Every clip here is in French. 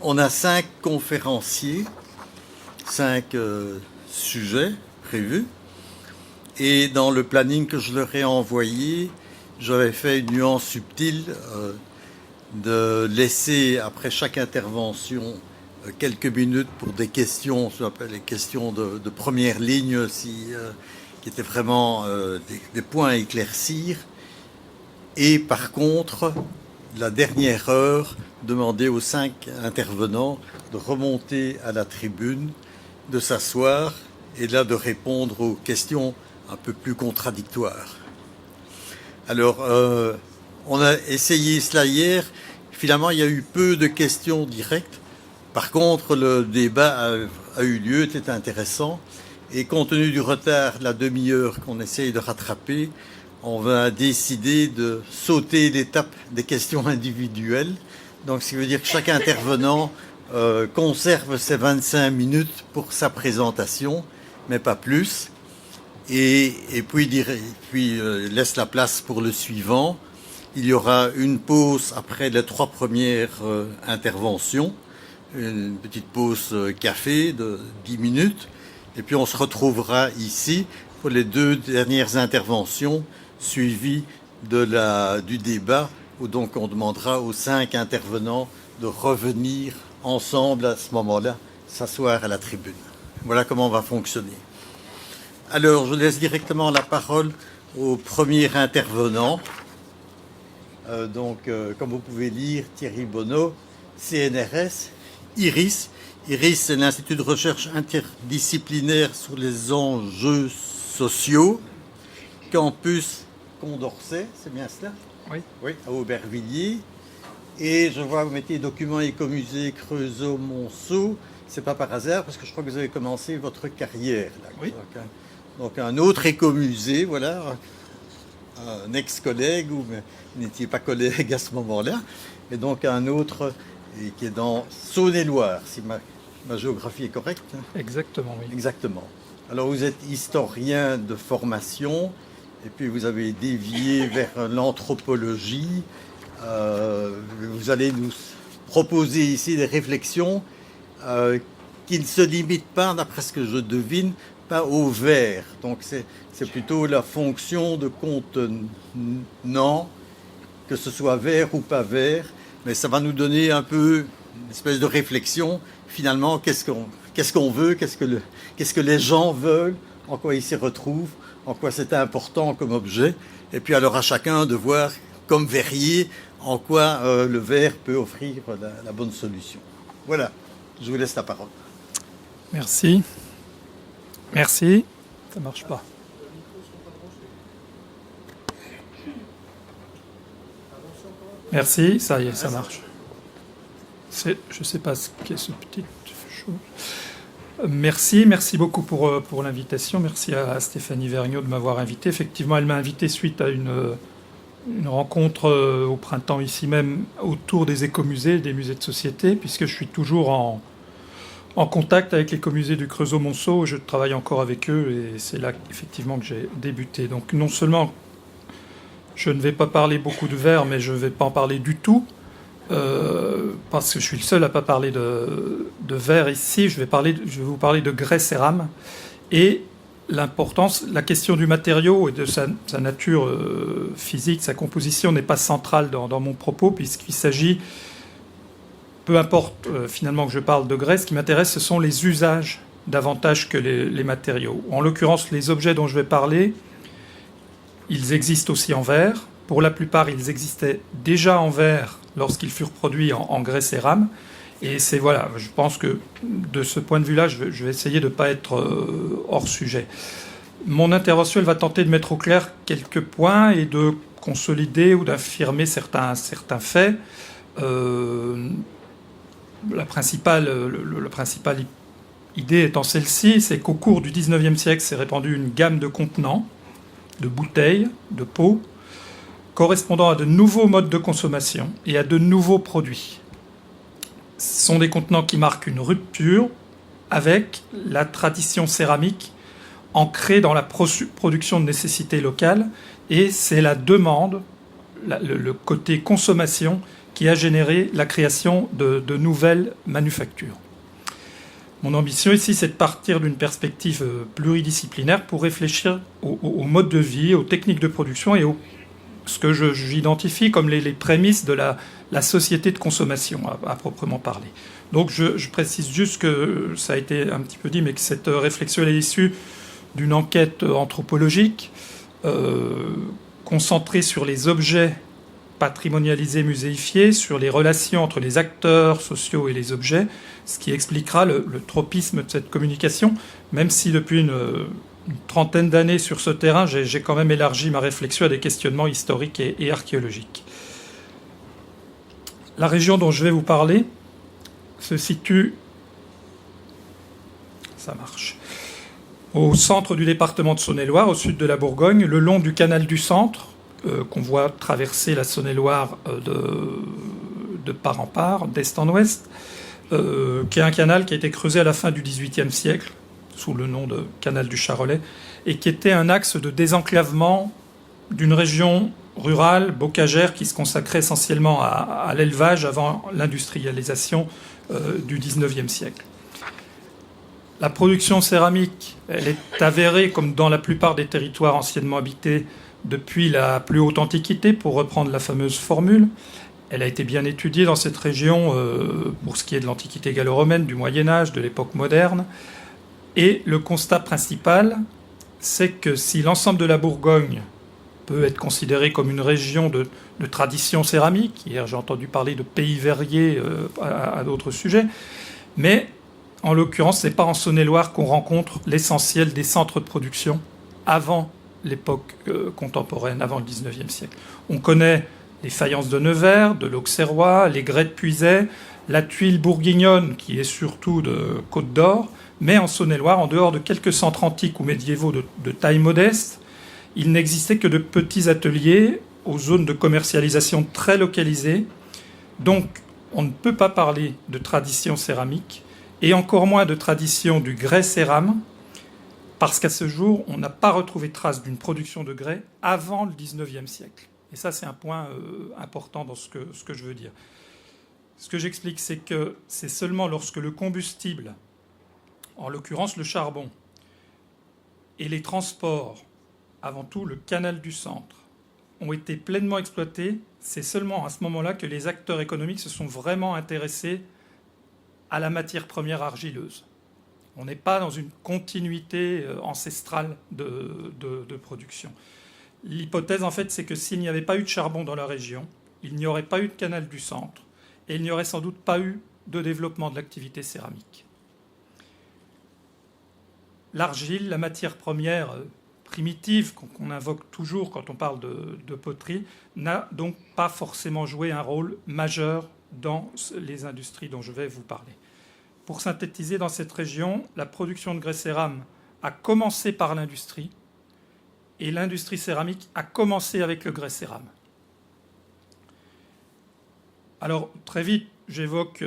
on a 5 conférenciers, 5 sujets prévus. Et dans le planning que je leur ai envoyé, j'avais fait une nuance subtile de laisser après chaque intervention quelques minutes pour des questions, ce qu'on appelle les questions de première ligne, qui étaient vraiment des points à éclaircir. Et par contre, la dernière heure, demander aux 5 intervenants de remonter à la tribune, de s'asseoir et là de répondre aux questions un peu plus contradictoires. Alors, on a essayé cela hier. Finalement, il y a eu peu de questions directes. Par contre, le débat a eu lieu, était intéressant. Et compte tenu du retard de la demi-heure qu'on essaye de rattraper, on va décider de sauter l'étape des questions individuelles. Donc, ce qui veut dire que chaque intervenant conserve ses 25 minutes pour sa présentation, mais pas plus. Et puis laisse la place pour le suivant. Il y aura une pause après les 3 premières interventions, une petite pause café de 10 minutes, et puis on se retrouvera ici pour les 2 dernières interventions suivies du débat, où donc on demandera aux 5 intervenants de revenir ensemble à ce moment-là, s'asseoir à la tribune. Voilà comment on va fonctionner. Alors, je laisse directement la parole au premier intervenant. Comme vous pouvez lire, Thierry Bonneau, CNRS, IRIS. IRIS, c'est l'Institut de recherche interdisciplinaire sur les enjeux sociaux. Campus Condorcet, c'est bien cela? Oui. Oui, à Aubervilliers. Et je vois, vous mettez documents écomusée Creusot-Monceau. C'est pas par hasard, parce que je crois que vous avez commencé votre carrière là. Oui. Donc un autre écomusée, voilà, un ex-collègue, ou vous n'étiez pas collègue à ce moment-là, et donc un autre qui est dans Saône-et-Loire, si ma géographie est correcte. Exactement, oui. Exactement. Alors vous êtes historien de formation, et puis vous avez dévié vers l'anthropologie. Vous allez nous proposer ici des réflexions qui ne se limitent pas, d'après ce que je devine, pas au vers. Donc c'est plutôt la fonction de contenant, que ce soit vers ou pas vers, mais ça va nous donner un peu une espèce de réflexion. Finalement, qu'est-ce qu'on veut, qu'est-ce que les gens veulent, en quoi ils s'y retrouvent, en quoi c'est important comme objet, et puis alors à chacun de voir, comme verrier, en quoi le vers peut offrir la bonne solution. Voilà, je vous laisse la parole. Merci. Merci. Ça marche pas. Merci, ça y est, ça marche. Je ne sais pas ce qu'est ce petit chose. Merci beaucoup pour l'invitation. Merci à Stéphanie Vergniaud de m'avoir invité. Effectivement, elle m'a invité suite à une rencontre au printemps ici même autour des écomusées, des musées de société, puisque je suis toujours en contact avec l'écomusée du Creusot-Monceau. Je travaille encore avec eux et c'est là effectivement que j'ai débuté. Donc non seulement je ne vais pas parler beaucoup de vers, mais je ne vais pas en parler du tout, parce que je suis le seul à ne pas parler de vers ici. Je vais vous parler de grès cérame et l'importance, la question du matériau et de sa nature physique, sa composition n'est pas centrale dans mon propos, puisqu'il s'agit, peu importe finalement que je parle de grès, ce qui m'intéresse, ce sont les usages davantage que les matériaux. En l'occurrence, les objets dont je vais parler, ils existent aussi en verre. Pour la plupart, ils existaient déjà en verre lorsqu'ils furent produits en grès cérame. Et c'est voilà, je pense que de ce point de vue-là, je vais essayer de ne pas être hors sujet. Mon intervention, elle va tenter de mettre au clair quelques points et de consolider ou d'affirmer certains faits. La principale idée étant celle-ci, c'est qu'au cours du XIXe siècle s'est répandue une gamme de contenants, de bouteilles, de pots, correspondant à de nouveaux modes de consommation et à de nouveaux produits. Ce sont des contenants qui marquent une rupture avec la tradition céramique ancrée dans la production de nécessités locales, et c'est la demande, le côté consommation qui a généré la création de nouvelles manufactures. Mon ambition ici, c'est de partir d'une perspective pluridisciplinaire pour réfléchir au mode de vie, aux techniques de production et ce que j'identifie comme les prémices de la société de consommation à proprement parler. Donc je précise juste que ça a été un petit peu dit, mais que cette réflexion est issue d'une enquête anthropologique concentrée sur les objets patrimonialisés, muséifiés, sur les relations entre les acteurs sociaux et les objets, ce qui expliquera le tropisme de cette communication, même si depuis une trentaine d'années sur ce terrain, j'ai quand même élargi ma réflexion à des questionnements historiques et archéologiques. La région dont je vais vous parler se situe, ça marche, au centre du département de Saône-et-Loire, au sud de la Bourgogne, le long du canal du Centre, qu'on voit traverser la Saône-et-Loire de part en part, d'est en ouest, qui est un canal qui a été creusé à la fin du XVIIIe siècle, sous le nom de canal du Charolais, et qui était un axe de désenclavement d'une région rurale, bocagère, qui se consacrait essentiellement à l'élevage avant l'industrialisation du XIXe siècle. La production céramique, elle est avérée, comme dans la plupart des territoires anciennement habités, depuis la plus haute antiquité, pour reprendre la fameuse formule. Elle a été bien étudiée dans cette région pour ce qui est de l'Antiquité gallo-romaine, du Moyen-Âge, de l'époque moderne. Et le constat principal, c'est que si l'ensemble de la Bourgogne peut être considéré comme une région de tradition céramique, hier j'ai entendu parler de pays verriers à d'autres sujets, mais en l'occurrence, ce n'est pas en Saône-et-Loire qu'on rencontre l'essentiel des centres de production avant l'époque contemporaine, avant le XIXe siècle. On connaît les faïences de Nevers, de l'Auxerrois, les grès de Puisaye, la tuile bourguignonne qui est surtout de Côte d'Or, mais en Saône-et-Loire, en dehors de quelques centres antiques ou médiévaux de taille modeste, il n'existait que de petits ateliers aux zones de commercialisation très localisées. Donc, on ne peut pas parler de tradition céramique et encore moins de tradition du grès cérame, parce qu'à ce jour, on n'a pas retrouvé trace d'une production de grès avant le XIXe siècle. Et ça, c'est un point important dans ce que je veux dire. Ce que j'explique, c'est que c'est seulement lorsque le combustible, en l'occurrence le charbon, et les transports, avant tout le canal du Centre, ont été pleinement exploités, c'est seulement à ce moment-là que les acteurs économiques se sont vraiment intéressés à la matière première argileuse. On n'est pas dans une continuité ancestrale de production. L'hypothèse, en fait, c'est que s'il n'y avait pas eu de charbon dans la région, il n'y aurait pas eu de canal du Centre, et il n'y aurait sans doute pas eu de développement de l'activité céramique. L'argile, la matière première primitive qu'on invoque toujours quand on parle de poterie, n'a donc pas forcément joué un rôle majeur dans les industries dont je vais vous parler. Pour synthétiser, dans cette région, la production de grès cérame a commencé par l'industrie, et l'industrie céramique a commencé avec le grès cérame. Alors, très vite, j'évoque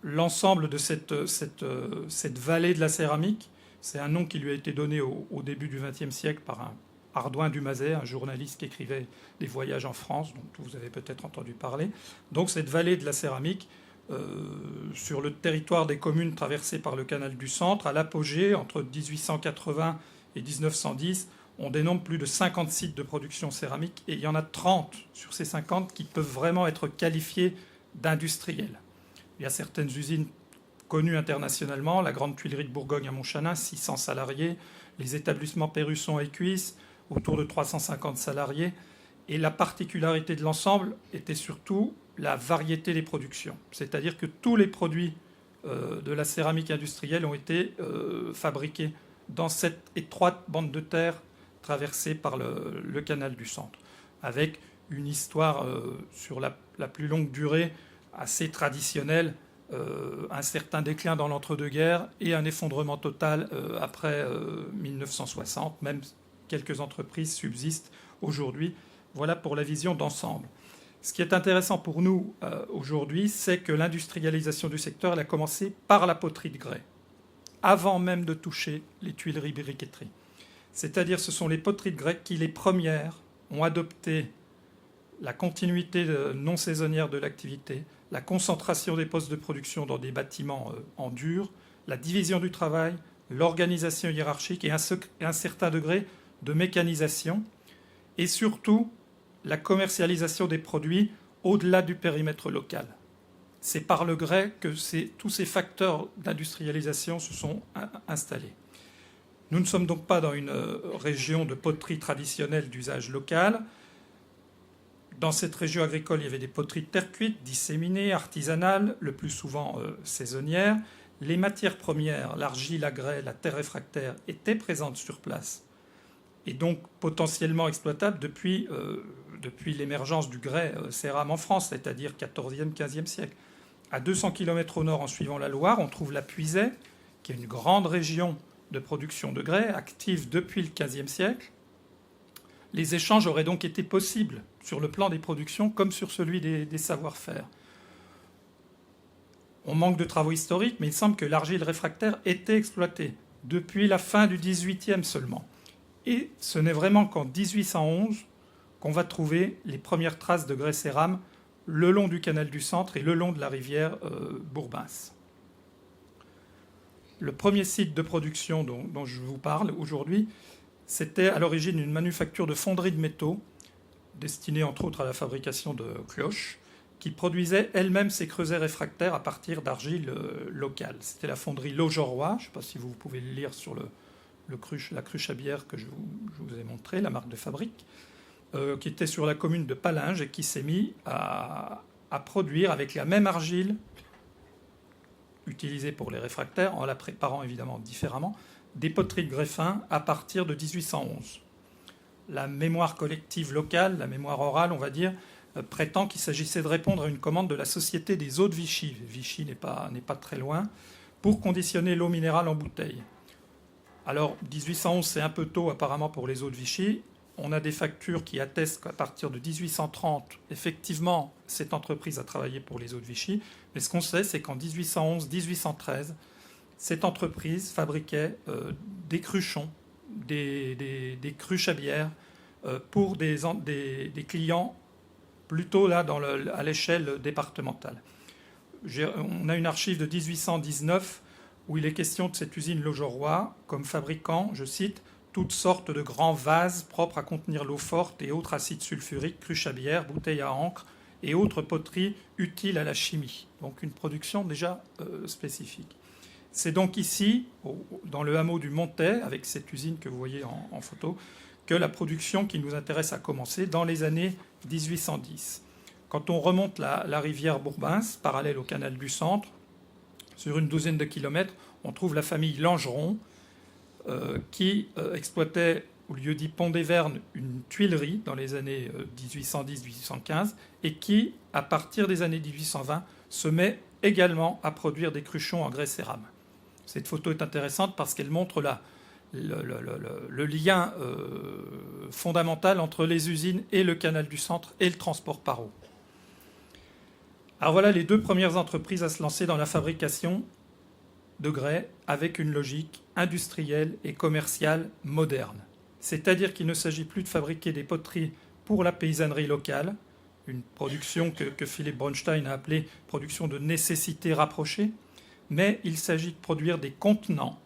l'ensemble de cette vallée de la céramique. C'est un nom qui lui a été donné au début du XXe siècle par un Ardouin du Mazet, un journaliste qui écrivait des voyages en France, dont vous avez peut-être entendu parler. Donc cette vallée de la céramique, sur le territoire des communes traversées par le canal du Centre, à l'apogée, entre 1880 et 1910, on dénombre plus de 50 sites de production céramique, et il y en a 30 sur ces 50 qui peuvent vraiment être qualifiés d'industriels. Il y a certaines usines connues internationalement, la Grande Tuilerie de Bourgogne à Montchanin, 600 salariés, les établissements Perrusson et Cuisse, autour de 350 salariés. Et la particularité de l'ensemble était surtout la variété des productions. C'est-à-dire que tous les produits de la céramique industrielle ont été fabriqués dans cette étroite bande de terre traversée par le canal du Centre, avec une histoire sur la plus longue durée assez traditionnelle, un certain déclin dans l'entre-deux-guerres et un effondrement total après 1960. Même quelques entreprises subsistent aujourd'hui. Voilà pour la vision d'ensemble. Ce qui est intéressant pour nous aujourd'hui, c'est que l'industrialisation du secteur elle a commencé par la poterie de grès, avant même de toucher les tuileries briqueteries. C'est-à-dire ce sont les poteries de grès qui, les premières, ont adopté la continuité non saisonnière de l'activité, la concentration des postes de production dans des bâtiments en dur, la division du travail, l'organisation hiérarchique et un certain degré de mécanisation, et surtout la commercialisation des produits au-delà du périmètre local. C'est par le grès que tous ces facteurs d'industrialisation se sont installés. Nous ne sommes donc pas dans une région de poterie traditionnelle d'usage local. Dans cette région agricole, il y avait des poteries de terre cuite, disséminées, artisanales, le plus souvent saisonnières. Les matières premières, l'argile, la grêle, la terre réfractaire, étaient présentes sur place et donc potentiellement exploitables depuis l'émergence du grès cérame en France, c'est-à-dire 14e, 15e siècle. À 200 km au nord, en suivant la Loire, on trouve la Puisaye, qui est une grande région de production de grès, active depuis le 15e siècle. Les échanges auraient donc été possibles sur le plan des productions comme sur celui des savoir-faire. On manque de travaux historiques, mais il semble que l'argile réfractaire était exploitée depuis la fin du XVIIIe seulement. Et ce n'est vraiment qu'en 1811 qu'on va trouver les premières traces de grès cérame le long du canal du Centre et le long de la rivière Bourbens. Le premier site de production dont je vous parle aujourd'hui, c'était à l'origine une manufacture de fonderie de métaux, destinée entre autres à la fabrication de cloches, qui produisait elle-même ses creusets réfractaires à partir d'argile locale. C'était la fonderie Laugeroy, je ne sais pas si vous pouvez le lire sur la cruche à bière que je vous ai montré, la marque de fabrique, qui était sur la commune de Palinges et qui s'est mis à produire avec la même argile utilisée pour les réfractaires, en la préparant évidemment différemment, des poteries de grès fin à partir de 1811. La mémoire collective locale, la mémoire orale, on va dire, prétend qu'il s'agissait de répondre à une commande de la Société des eaux de Vichy. Vichy n'est pas très loin, pour conditionner l'eau minérale en bouteille. Alors, 1811, c'est un peu tôt apparemment pour les eaux de Vichy. On a des factures qui attestent qu'à partir de 1830, effectivement, cette entreprise a travaillé pour les eaux de Vichy. Mais ce qu'on sait, c'est qu'en 1811-1813, cette entreprise fabriquait des cruchons, des cruches à bière pour des clients plutôt là à l'échelle départementale. On a une archive de 1819 où il est question de cette usine Laugeroy comme fabriquant, je cite, toutes sortes de grands vases propres à contenir l'eau forte et autres acides sulfuriques, cruches à bière, bouteilles à encre et autres poteries utiles à la chimie. Donc une production déjà spécifique. C'est donc ici, dans le hameau du Montet, avec cette usine que vous voyez en photo, que la production qui nous intéresse a commencé dans les années 1810. Quand on remonte la rivière Bourbens, parallèle au canal du Centre, sur une douzaine de kilomètres, on trouve la famille Langeron, qui exploitait au lieu-dit Pont des Vernes une tuilerie dans les années 1810-1815 et qui, à partir des années 1820, se met également à produire des cruchons en grès cérame. Cette photo est intéressante parce qu'elle montre le lien fondamental entre les usines et le canal du Centre et le transport par eau. Alors voilà les deux premières entreprises à se lancer dans la fabrication de grès avec une logique industrielle et commerciale moderne. C'est-à-dire qu'il ne s'agit plus de fabriquer des poteries pour la paysannerie locale, une production que Philippe Bronstein a appelée production de nécessité rapprochée, mais il s'agit de produire des contenants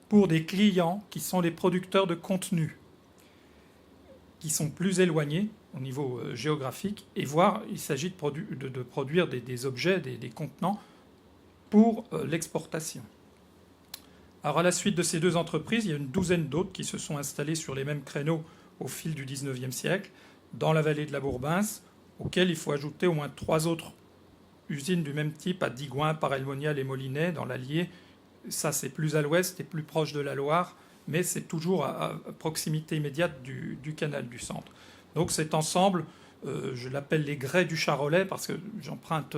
pour des clients qui sont les producteurs de contenu, qui sont plus éloignés au niveau géographique, et voire il s'agit de produire des objets, des contenants pour l'exportation. Alors à la suite de ces deux entreprises, il y a une douzaine d'autres qui se sont installées sur les mêmes créneaux au fil du XIXe siècle, dans la vallée de la Bourbens, auxquelles il faut ajouter au moins 3 autres usines du même type à Digoin, Parelmonial et Molinet, dans l'Allier. Ça, c'est plus à l'ouest et plus proche de la Loire, mais c'est toujours à proximité immédiate du canal du Centre. Donc cet ensemble, je l'appelle les grès du Charolais, parce que j'emprunte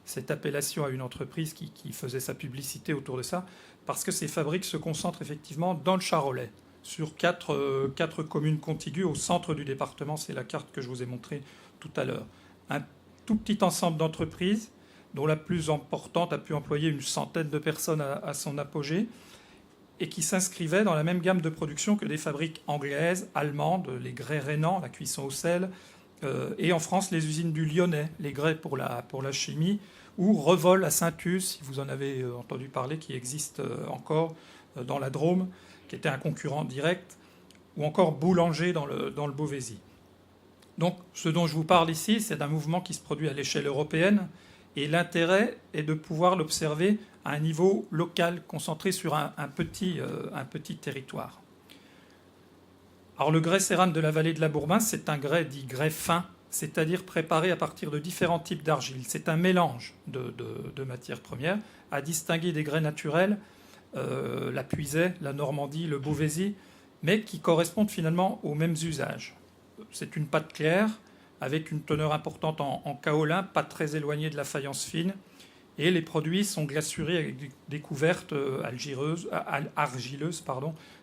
cette appellation à une entreprise qui faisait sa publicité autour de ça, parce que ces fabriques se concentrent effectivement dans le Charolais, sur 4 communes contiguës au centre du département. C'est la carte que je vous ai montrée tout à l'heure. Un tout petit ensemble d'entreprises, dont la plus importante a pu employer une centaine de personnes à son apogée, et qui s'inscrivait dans la même gamme de production que des fabriques anglaises, allemandes, les grès rhénans, la cuisson au sel, et en France, les usines du Lyonnais, les grès pour la chimie, ou Revol à Saint-Us, si vous en avez entendu parler, qui existe encore dans la Drôme, qui était un concurrent direct, ou encore Boulanger dans le Beauvaisis. Donc ce dont je vous parle ici, c'est d'un mouvement qui se produit à l'échelle européenne, et l'intérêt est de pouvoir l'observer à un niveau local, concentré sur un petit territoire. Alors le grès cérame de la vallée de la Bourbin, c'est un grès dit grès fin, c'est-à-dire préparé à partir de différents types d'argile. C'est un mélange de matières premières, à distinguer des grès naturels, la Puisaye, la Normandie, le Beauvaisis, mais qui correspondent finalement aux mêmes usages. C'est une pâte claire, avec une teneur importante en kaolin, pas très éloignée de la faïence fine, et les produits sont glacurés avec des couvertes argileuses,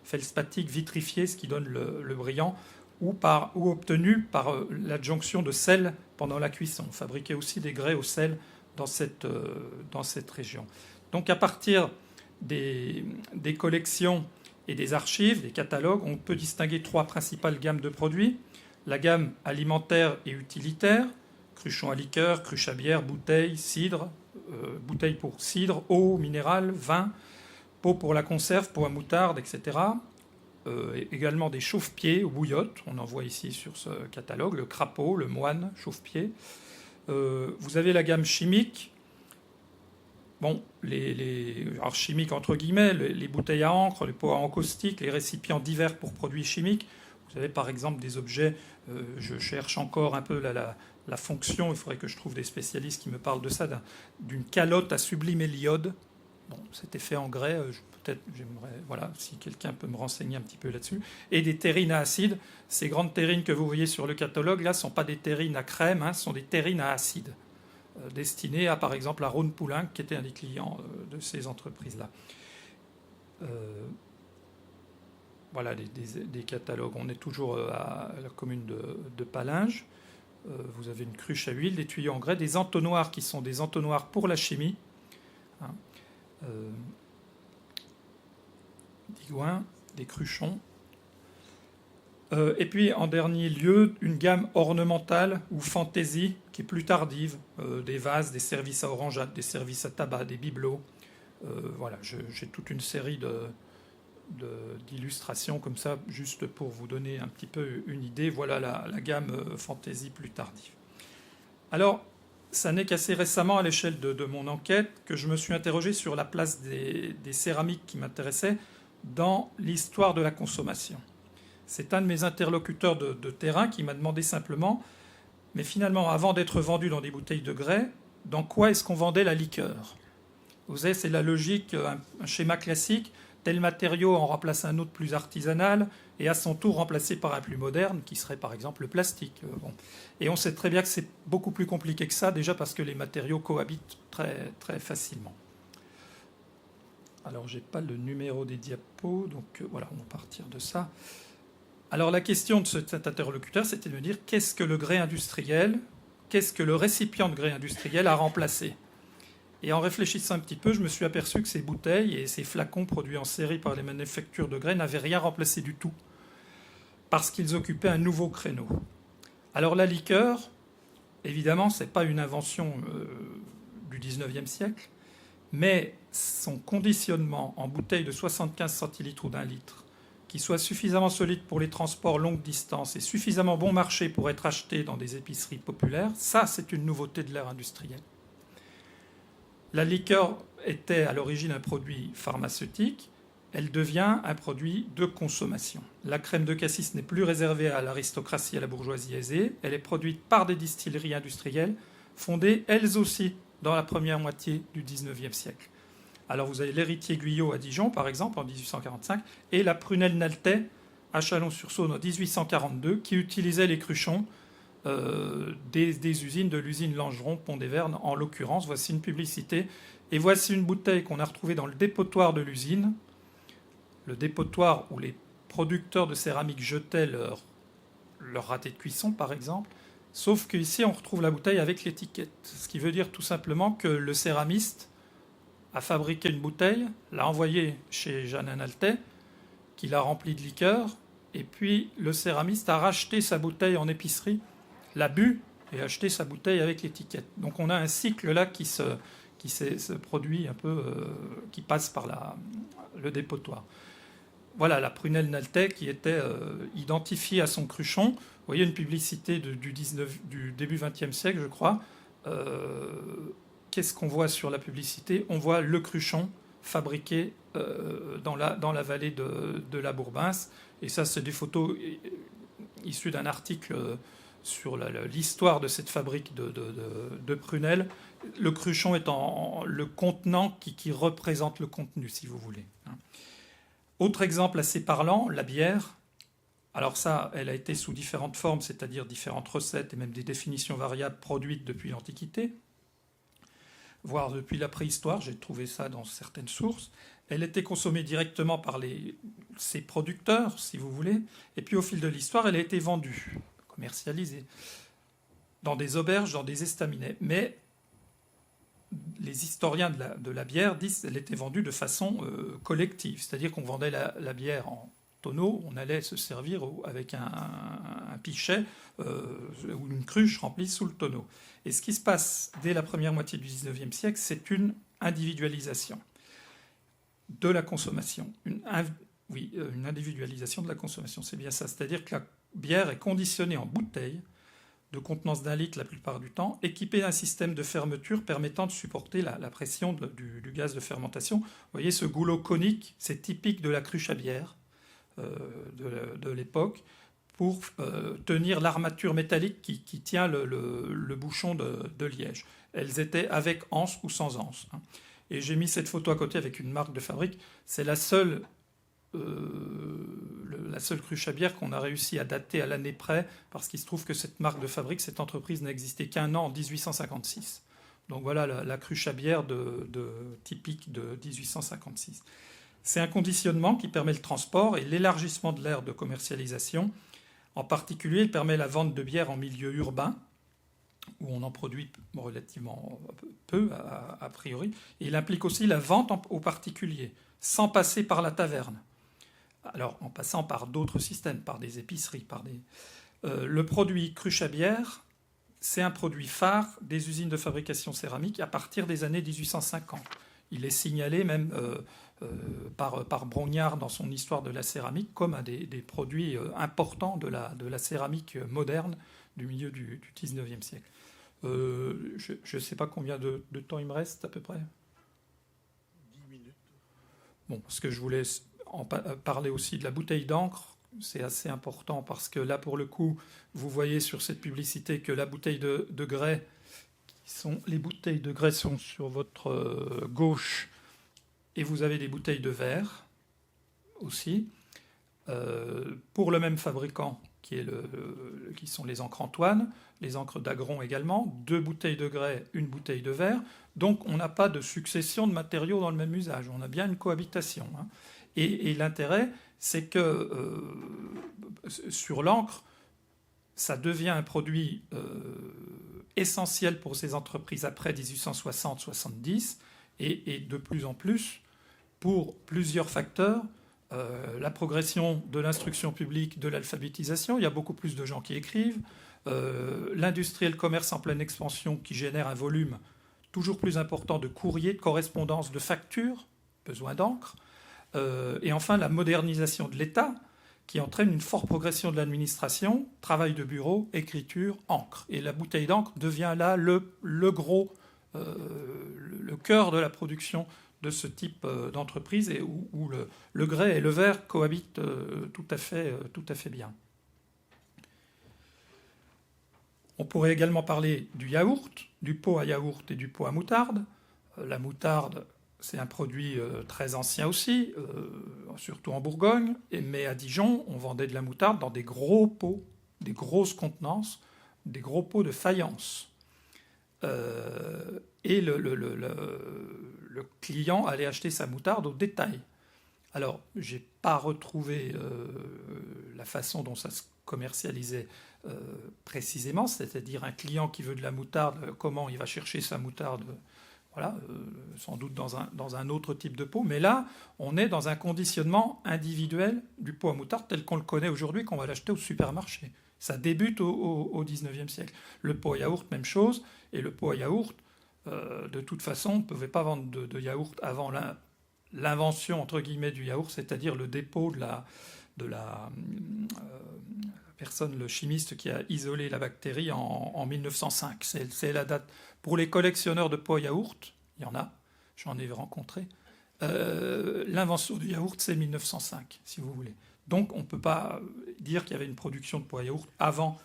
feldspathiques vitrifiées, ce qui donne le brillant, ou obtenus par l'adjonction de sel pendant la cuisson. On fabriquait aussi des grès au sel dans cette région. Donc à partir des collections et des archives, des catalogues, on peut distinguer trois principales gammes de produits. La gamme alimentaire et utilitaire, cruchon à liqueur, cruche à bière, bouteille, cidre, bouteille pour cidre, eau, minérale, vin, pot pour la conserve, pot à moutarde, etc. Également des chauffe-pieds ou bouillottes, on en voit ici sur ce catalogue, le crapaud, le moine, chauffe-pied. Vous avez la gamme chimique. Bon, alors chimiques entre guillemets, les bouteilles à encre, les pots à encaustique, les récipients divers pour produits chimiques. Vous avez par exemple des objets, je cherche encore un peu la fonction, il faudrait que je trouve des spécialistes qui me parlent de ça, d'une calotte à sublimer l'iode. Bon, c'était fait en grès, peut-être j'aimerais, voilà, si quelqu'un peut me renseigner un petit peu là-dessus. Et des terrines à acide. Ces grandes terrines que vous voyez sur le catalogue, là, ne sont pas des terrines à crème, ce sont des terrines à acide, destinées à, par exemple, à Rhône-Poulenc, qui était un des clients de ces entreprises-là. Voilà des catalogues. On est toujours à la commune de Palinges. Vous avez une cruche à huile, des tuyaux en grès, des entonnoirs qui sont des entonnoirs pour la chimie. D'Igouin, des cruchons. Et puis, en dernier lieu, une gamme ornementale ou fantaisie qui est plus tardive. Des vases, des services à orangeade, des services à tabac, des bibelots. Voilà, j'ai toute une série d'illustrations comme ça, juste pour vous donner un petit peu une idée. Voilà la gamme fantaisie plus tardive. Alors, ça n'est qu'assez récemment, à l'échelle de mon enquête, que je me suis interrogé sur la place des céramiques qui m'intéressaient dans l'histoire de la consommation. C'est un de mes interlocuteurs de terrain qui m'a demandé simplement, mais finalement, avant d'être vendu dans des bouteilles de grès, dans quoi est-ce qu'on vendait la liqueur ? Vous savez, c'est la logique, un schéma classique. Tel matériau en remplace un autre plus artisanal et à son tour remplacé par un plus moderne qui serait par exemple le plastique. Bon. Et on sait très bien que c'est beaucoup plus compliqué que ça, déjà parce que les matériaux cohabitent très, très facilement. Alors j'ai pas le numéro des diapos, donc voilà, on va partir de ça. Alors la question de cet interlocuteur, c'était de me dire qu'est-ce que le grès industriel, qu'est-ce que le récipient de grès industriel a remplacé ? Et en réfléchissant un petit peu, je me suis aperçu que ces bouteilles et ces flacons produits en série par les manufactures de grès n'avaient rien remplacé du tout, parce qu'ils occupaient un nouveau créneau. Alors la liqueur, évidemment, ce n'est pas une invention du 19e siècle, mais son conditionnement en bouteille de 75 centilitres ou d'1 litre, qui soit suffisamment solide pour les transports longue distance et suffisamment bon marché pour être acheté dans des épiceries populaires, ça c'est une nouveauté de l'ère industrielle. La liqueur était à l'origine un produit pharmaceutique, elle devient un produit de consommation. La crème de cassis n'est plus réservée à l'aristocratie et à la bourgeoisie aisée, elle est produite par des distilleries industrielles, fondées elles aussi dans la première moitié du XIXe siècle. Alors vous avez l'Héritier Guyot à Dijon, par exemple, en 1845, et la Prunelle Naltais à Chalon-sur-Saône en 1842, qui utilisait les cruchons des usines, de l'usine Langeron, Pont-des-Vernes, en l'occurrence. Voici une publicité. Et voici une bouteille qu'on a retrouvée dans le dépotoir de l'usine. Le dépotoir où les producteurs de céramique jetaient leur raté de cuisson, par exemple. Sauf qu'ici, on retrouve la bouteille avec l'étiquette. Ce qui veut dire tout simplement que le céramiste a fabriqué une bouteille, l'a envoyée chez Jeannin Naltais, qui l'a remplie de liqueur, et puis le céramiste a racheté sa bouteille en épicerie l'a bu et a acheté sa bouteille avec l'étiquette. Donc on a un cycle là qui se produit un peu, qui passe par le dépotoir. Voilà la prunelle Naltais qui était identifiée à son cruchon. Vous voyez une publicité du début XXe siècle, je crois. Qu'est-ce qu'on voit sur la publicité? On voit le cruchon fabriqué dans la vallée de la Bourbince. Et ça, c'est des photos issues d'un article sur l'histoire de cette fabrique de prunelles. Le cruchon étant le contenant qui représente le contenu, si vous voulez. Autre exemple assez parlant, la bière. Alors ça, elle a été sous différentes formes, c'est-à-dire différentes recettes et même des définitions variables produites depuis l'Antiquité, voire depuis la préhistoire, j'ai trouvé ça dans certaines sources. Elle était consommée directement par ses producteurs, si vous voulez, et puis au fil de l'histoire, elle a été vendue, commercialisée, dans des auberges, dans des estaminets. Mais les historiens de la bière disent qu'elle était vendue de façon collective, c'est-à-dire qu'on vendait la bière en tonneau, on allait se servir avec un pichet ou une cruche remplie sous le tonneau. Et ce qui se passe dès la première moitié du XIXe siècle, c'est une individualisation de la consommation. Une individualisation de la consommation, c'est bien ça. C'est-à-dire que la bière est conditionnée en bouteille, de contenance d'1 litre la plupart du temps, équipée d'un système de fermeture permettant de supporter la pression du gaz de fermentation. Vous voyez ce goulot conique, c'est typique de la cruche à bière de l'époque, pour tenir l'armature métallique qui tient le bouchon de liège. Elles étaient avec anse ou sans anse. Et j'ai mis cette photo à côté avec une marque de fabrique. C'est la seule cruche à bière qu'on a réussi à dater à l'année près, parce qu'il se trouve que cette marque de fabrique, cette entreprise n'a existé qu'un an, en 1856. Donc voilà la cruche à bière typique de 1856. C'est un conditionnement qui permet le transport et l'élargissement de l'aire de commercialisation. En particulier, il permet la vente de bière en milieu urbain, où on en produit relativement peu, a priori. Et il implique aussi la vente aux particuliers, sans passer par la taverne. Alors, en passant par d'autres systèmes, par des épiceries, le produit cruche à bière, c'est un produit phare des usines de fabrication céramique à partir des années 1850. Il est signalé même par Brognard dans son histoire de la céramique comme un des produits importants de la céramique moderne du milieu du XIXe siècle. Je ne sais pas combien de temps il me reste à peu près. 10 minutes. Bon, parce que je voulais parler aussi de la bouteille d'encre. C'est assez important parce que là, pour le coup, vous voyez sur cette publicité que la bouteille de grès, les bouteilles de grès sont sur votre gauche et vous avez des bouteilles de verre aussi. Pour le même fabricant qui sont les encres Antoine, les encres d'Agron également, 2 bouteilles de grès, 1 bouteille de verre. Donc on n'a pas de succession de matériaux dans le même usage, on a bien une cohabitation. Et l'intérêt, c'est que sur l'encre, ça devient un produit essentiel pour ces entreprises après 1860-70 et de plus en plus pour plusieurs facteurs. La progression de l'instruction publique, de l'alphabétisation, il y a beaucoup plus de gens qui écrivent, l'industrie et le commerce en pleine expansion qui génère un volume toujours plus important de courriers, de correspondances, de factures, besoin d'encre, et enfin la modernisation de l'État qui entraîne une forte progression de l'administration, travail de bureau, écriture, encre. Et la bouteille d'encre devient là le gros, le cœur de la production de ce type d'entreprise et où le grès et le verre cohabitent tout à fait bien. On pourrait également parler du yaourt, du pot à yaourt et du pot à moutarde. La moutarde, c'est un produit très ancien aussi, surtout en Bourgogne, mais à Dijon, on vendait de la moutarde dans des gros pots, des grosses contenances, des gros pots de faïence. Et le client allait acheter sa moutarde au détail. Alors, je n'ai pas retrouvé la façon dont ça se commercialisait précisément, c'est-à-dire un client qui veut de la moutarde, comment il va chercher sa moutarde, voilà, sans doute dans un autre type de pot. Mais là, on est dans un conditionnement individuel du pot à moutarde tel qu'on le connaît aujourd'hui, qu'on va l'acheter au supermarché. Ça débute au 19e siècle. Le pot à yaourt, même chose. Et le pot à yaourt, de toute façon, on ne pouvait pas vendre de yaourt avant l'invention, entre guillemets, du yaourt, c'est-à-dire le dépôt de la personne, le chimiste qui a isolé la bactérie en 1905. C'est la date. Pour les collectionneurs de pots à yaourt, il y en a, j'en ai rencontré, l'invention du yaourt, c'est 1905, si vous voulez. Donc on ne peut pas dire qu'il y avait une production de pots à yaourt avant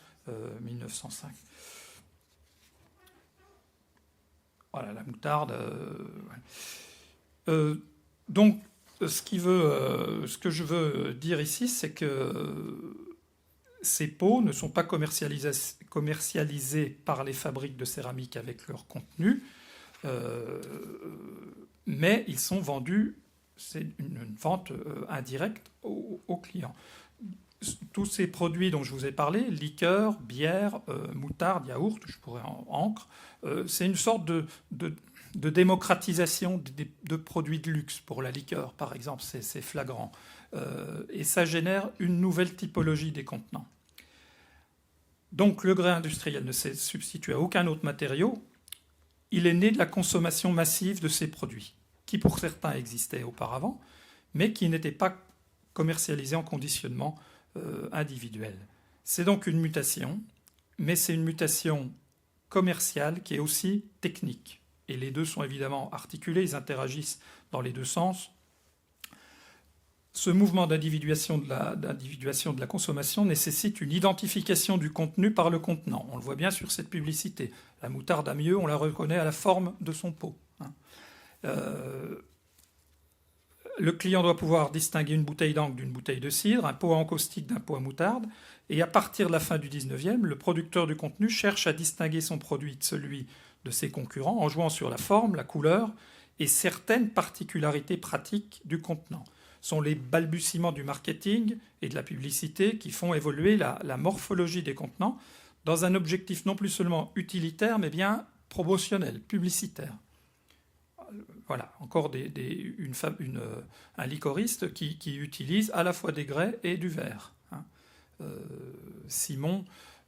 1905. Voilà, la moutarde. Donc, ce que je veux dire ici, c'est que ces pots ne sont pas commercialisés par les fabriques de céramique avec leur contenu, mais ils sont vendus, c'est une vente indirecte aux clients. Tous ces produits dont je vous ai parlé, liqueur, bière, moutarde, yaourt, je pourrais en encre, c'est une sorte de démocratisation de produits de luxe. Pour la liqueur, par exemple, c'est flagrant. Et ça génère une nouvelle typologie des contenants. Donc le grès industriel ne s'est substitué à aucun autre matériau. Il est né de la consommation massive de ces produits, qui pour certains existaient auparavant, mais qui n'étaient pas commercialisés en conditionnement individuel. C'est donc une mutation, mais c'est une mutation commerciale qui est aussi technique. Et les deux sont évidemment articulés, ils interagissent dans les deux sens. Ce mouvement d'individuation de la consommation nécessite une identification du contenu par le contenant. On le voit bien sur cette publicité. La moutarde à mieux, on la reconnaît à la forme de son pot. Le client doit pouvoir distinguer une bouteille d'encre d'une bouteille de cidre, un pot à encaustique d'un pot à moutarde. Et à partir de la fin du 19e, le producteur du contenu cherche à distinguer son produit de celui de ses concurrents en jouant sur la forme, la couleur et certaines particularités pratiques du contenant. Ce sont les balbutiements du marketing et de la publicité qui font évoluer la morphologie des contenants dans un objectif non plus seulement utilitaire, mais bien promotionnel, publicitaire. Voilà, encore un liquoriste qui utilise à la fois des grès et du verre. Simon,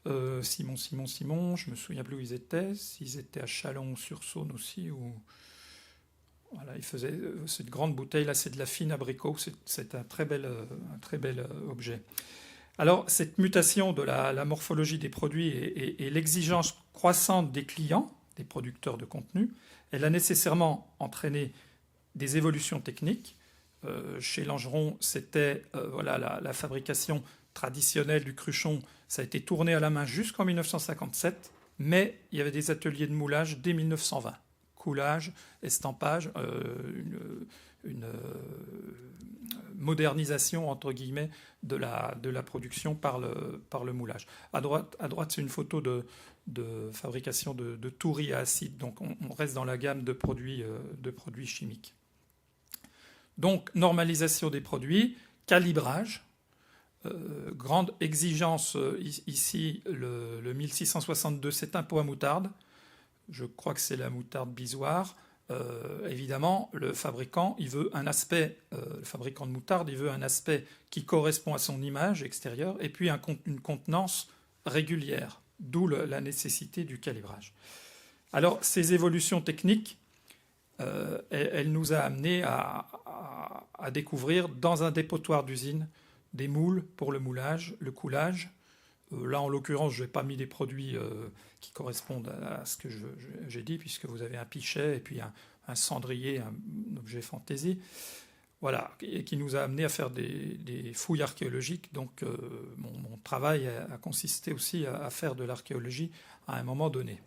je me souviens plus où ils étaient, s'ils étaient à Chalon-sur-Saône aussi, ou voilà, ils faisaient cette grande bouteille, là c'est de la fine abricot, c'est un très bel objet. Alors cette mutation de la morphologie des produits et l'exigence croissante des clients, des producteurs de contenu, elle a nécessairement entraîné des évolutions techniques. Chez Langeron, c'était la fabrication traditionnelle du cruchon, ça a été tourné à la main jusqu'en 1957, mais il y avait des ateliers de moulage dès 1920. Coulage, estampage, une modernisation entre guillemets de la production par le moulage. À droite, c'est une photo de fabrication de touris à acide. Donc on reste dans la gamme de produits chimiques. Donc normalisation des produits, calibrage, grande exigence ici. Le 1662, c'est un pot à moutarde. Je crois que c'est la moutarde Bisoire. Évidemment, le fabricant, il veut un aspect, le fabricant de moutarde, il veut un aspect qui correspond à son image extérieure et puis une contenance régulière, d'où la nécessité du calibrage. Alors, ces évolutions techniques, elles nous a amené à découvrir dans un dépotoir d'usine des moules pour le moulage, le coulage. Là, en l'occurrence, je n'ai pas mis des produits qui correspondent à ce que j'ai dit, puisque vous avez un pichet et puis un cendrier, un objet fantaisie, voilà, et qui nous a amené à faire des fouilles archéologiques. Donc, mon travail a consisté aussi à faire de l'archéologie à un moment donné.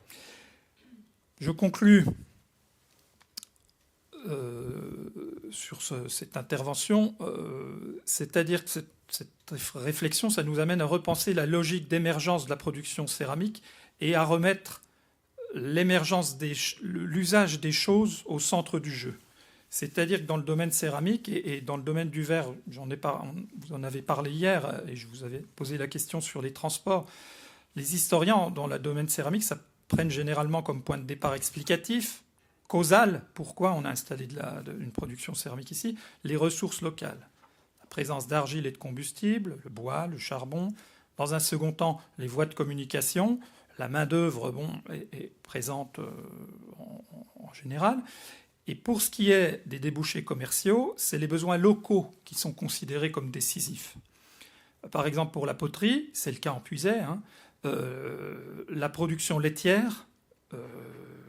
Je conclus sur cette intervention, c'est-à-dire que cette réflexion, ça nous amène à repenser la logique d'émergence de la production céramique et à remettre l'usage des choses au centre du jeu. C'est-à-dire que dans le domaine céramique et dans le domaine du verre, vous en avez parlé hier et je vous avais posé la question sur les transports. Les historiens dans le domaine céramique, ça prennent généralement comme point de départ explicatif, causal, pourquoi on a installé une production céramique ici, les ressources locales. La présence d'argile et de combustible, le bois, le charbon, Dans un second temps, les voies de communication. La main-d'œuvre est présente en général. Et pour ce qui est des débouchés commerciaux, c'est les besoins locaux qui sont considérés comme décisifs. Par exemple, pour la poterie, c'est le cas en Puisaye, la production laitière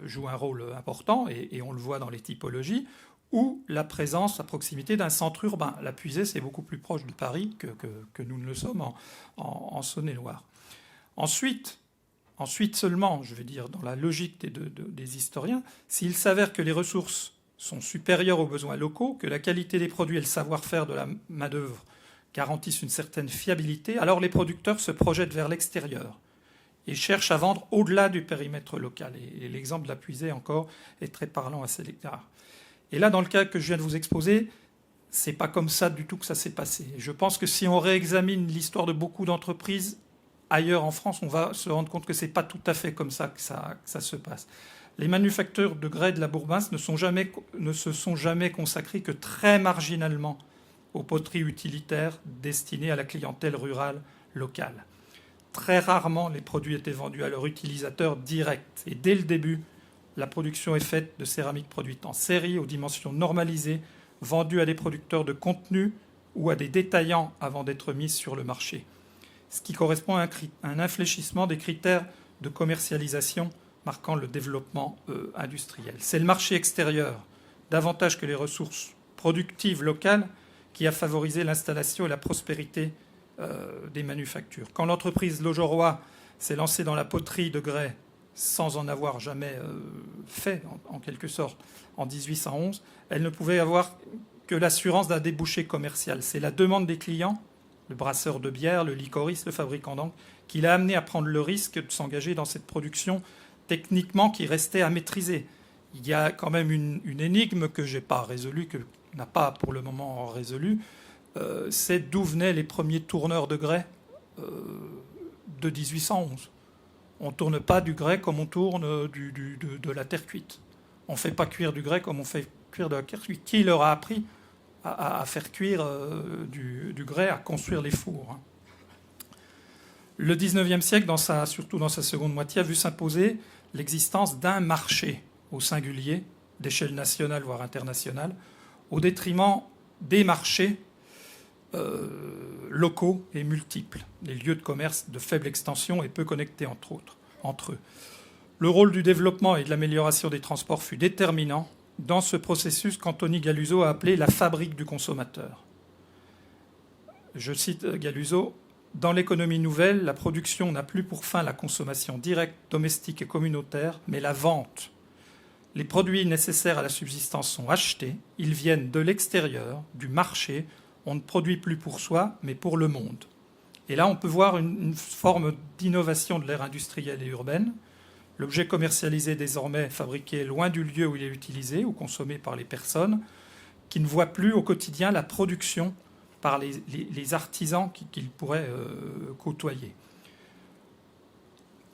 joue un rôle important, et on le voit dans les typologies, ou la présence à proximité d'un centre urbain. La Puisaye, c'est beaucoup plus proche de Paris que nous ne le sommes en Saône-et-Loire. Ensuite seulement, je vais dire, dans la logique des historiens, s'il s'avère que les ressources sont supérieures aux besoins locaux, que la qualité des produits et le savoir-faire de la main-d'œuvre garantissent une certaine fiabilité, alors les producteurs se projettent vers l'extérieur et cherchent à vendre au-delà du périmètre local. Et l'exemple de la Puisaye, encore, est très parlant à cet égard. Et là, dans le cas que je viens de vous exposer, c'est pas comme ça du tout que ça s'est passé. Je pense que si on réexamine l'histoire de beaucoup d'entreprises ailleurs en France, on va se rendre compte que c'est pas tout à fait comme ça que ça se passe. Les manufactures de grès de la Bourbince ne se sont jamais consacrées que très marginalement aux poteries utilitaires destinées à la clientèle rurale locale. Très rarement, les produits étaient vendus à leur utilisateur direct. Et dès le début, la production est faite de céramique produite en série aux dimensions normalisées, vendue à des producteurs de contenu ou à des détaillants avant d'être mise sur le marché. Ce qui correspond à un infléchissement des critères de commercialisation marquant le développement industriel. C'est le marché extérieur, davantage que les ressources productives locales, qui a favorisé l'installation et la prospérité des manufactures. Quand l'entreprise Lojoroy s'est lancée dans la poterie de grès sans en avoir jamais fait, en quelque sorte, en 1811, elle ne pouvait avoir que l'assurance d'un débouché commercial. C'est la demande des clients, le brasseur de bière, le licoriste, le fabricant d'encre, qui l'a amené à prendre le risque de s'engager dans cette production techniquement qui restait à maîtriser. Il y a quand même une énigme que je n'ai pas résolue, que n'a pas pour le moment résolu, c'est d'où venaient les premiers tourneurs de grès de 1811. On ne tourne pas du grès comme on tourne de la terre cuite. On ne fait pas cuire du grès comme on fait cuire de la terre cuite. Qui leur a appris à faire cuire du grès, à construire les fours? Le XIXe siècle, surtout dans sa seconde moitié, a vu s'imposer l'existence d'un marché au singulier, d'échelle nationale voire internationale, au détriment des marchés locaux et multiples, des lieux de commerce de faible extension et peu connectés entre eux. Le rôle du développement et de l'amélioration des transports fut déterminant dans ce processus qu'Anthony Galuso a appelé la fabrique du consommateur. Je cite Galuso: « Dans l'économie nouvelle, la production n'a plus pour fin la consommation directe, domestique et communautaire, mais la vente. Les produits nécessaires à la subsistance sont achetés, ils viennent de l'extérieur, du marché. On ne produit plus pour soi, mais pour le monde. » Et là, on peut voir une forme d'innovation de l'ère industrielle et urbaine. L'objet commercialisé désormais fabriqué loin du lieu où il est utilisé ou consommé par les personnes, qui ne voient plus au quotidien la production par les artisans qu'ils pourraient côtoyer.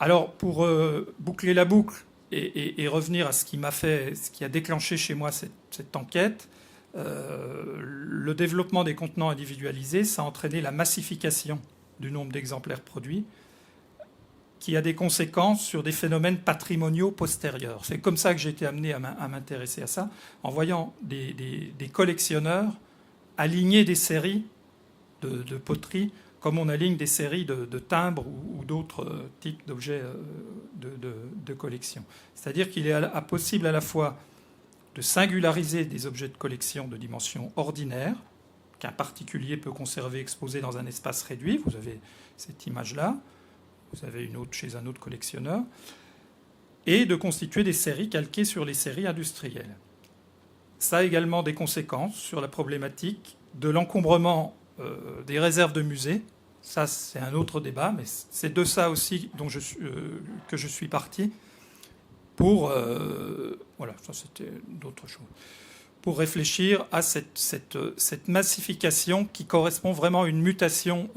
Alors, pour boucler la boucle et revenir à ce qui a déclenché chez moi cette enquête, le développement des contenants individualisés, ça a entraîné la massification du nombre d'exemplaires produits, qui a des conséquences sur des phénomènes patrimoniaux postérieurs. C'est comme ça que j'ai été amené à m'intéresser à ça, en voyant des collectionneurs aligner des séries de poterie comme on aligne des séries de timbres ou d'autres types d'objets de collection. C'est-à-dire qu'il est possible à la fois de singulariser des objets de collection de dimension ordinaire, qu'un particulier peut conserver exposé dans un espace réduit. Vous avez cette image-là, vous avez une autre chez un autre collectionneur, et de constituer des séries calquées sur les séries industrielles. Ça a également des conséquences sur la problématique de l'encombrement des réserves de musées. Ça, c'est un autre débat, mais c'est de ça aussi que je suis parti pour... voilà, ça c'était d'autres choses. Pour réfléchir à cette massification qui correspond vraiment à une mutation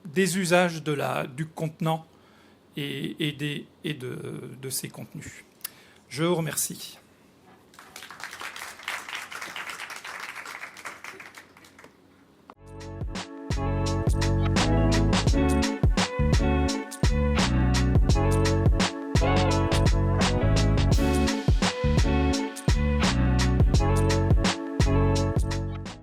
des usages du contenant et de ses contenus. Je vous remercie.